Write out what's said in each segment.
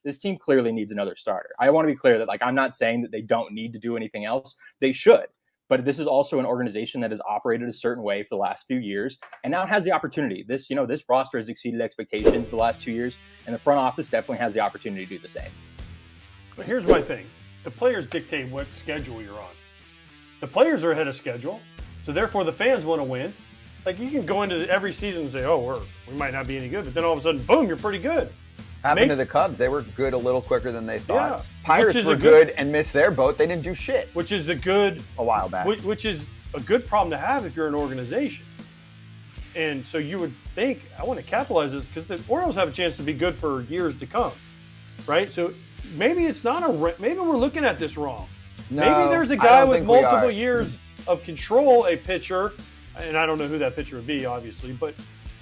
this team clearly needs another starter. I want to be clear that like I'm not saying that they don't need to do anything else. They should. But this is also an organization that has operated a certain way for the last few years, and now it has the opportunity. This roster has exceeded expectations the last 2 years, and the front office definitely has the opportunity to do the same. But here's my thing. The players dictate what schedule you're on. The players are ahead of schedule, so therefore the fans want to win. Like, you can go into every season and say, oh, we might not be any good, but then all of a sudden, boom, you're pretty good. Happened to the Cubs. They were good a little quicker than they thought. Yeah, Pirates were good and missed their boat. They didn't do shit. Which is the good a while back. Which is a good problem to have if you're an organization. And so you would think, I want to capitalize this because the Orioles have a chance to be good for years to come, right? So maybe it's not maybe we're looking at this wrong. No, maybe there's a guy with multiple years of control, a pitcher, and I don't know who that pitcher would be, obviously, but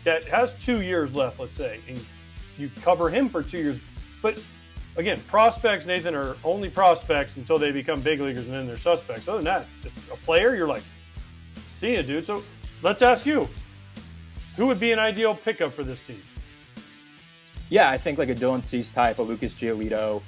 that has 2 years left, let's say, and you cover him for 2 years. But again, prospects, Nathan, are only prospects until they become big leaguers, and then they're suspects. Other than that, if a player, you're like, see ya, dude. So let's ask you, who would be an ideal pickup for this team? Yeah, I think like a Dylan Cease type, a Lucas Giolito,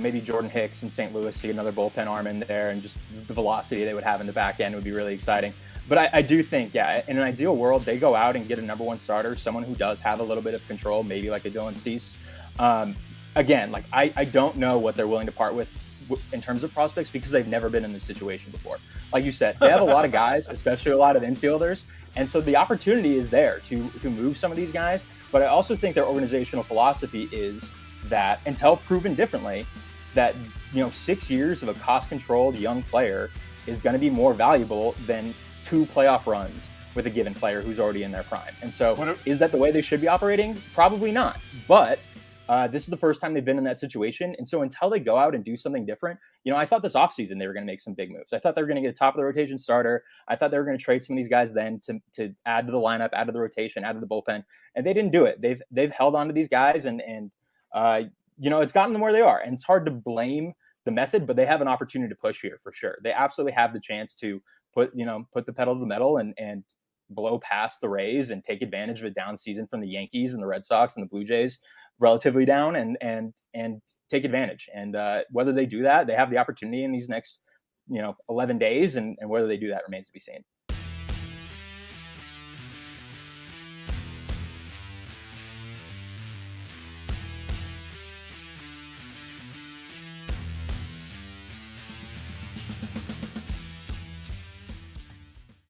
maybe Jordan Hicks in St. Louis to get another bullpen arm in there, and just the velocity they would have in the back end would be really exciting. But I do think, yeah, in an ideal world, they go out and get a number one starter, someone who does have a little bit of control, maybe like a Dylan Cease. Again, like I don't know what they're willing to part with in terms of prospects because they've never been in this situation before. Like you said, they have a lot of guys, especially a lot of infielders. And so the opportunity is there to move some of these guys. But I also think their organizational philosophy is that, until proven differently, that 6 years of a cost-controlled young player is going to be more valuable than 2 playoff runs with a given player who's already in their prime. And so is that the way they should be operating? Probably not. But this is the first time they've been in that situation. And so until they go out and do something different, I thought this offseason they were going to make some big moves. I thought they were going to get a top of the rotation starter. I thought they were going to trade some of these guys then to add to the lineup, add to the rotation, add to the bullpen. And they didn't do it. They've held on to these guys and it's gotten them where they are. And it's hard to blame the method, but they have an opportunity to push here for sure. They absolutely have the chance to put the pedal to the metal and blow past the Rays and take advantage of a down season from the Yankees and the Red Sox and the Blue Jays, relatively down, and take advantage. And whether they do that, they have the opportunity in these next 11 days, and whether they do that remains to be seen.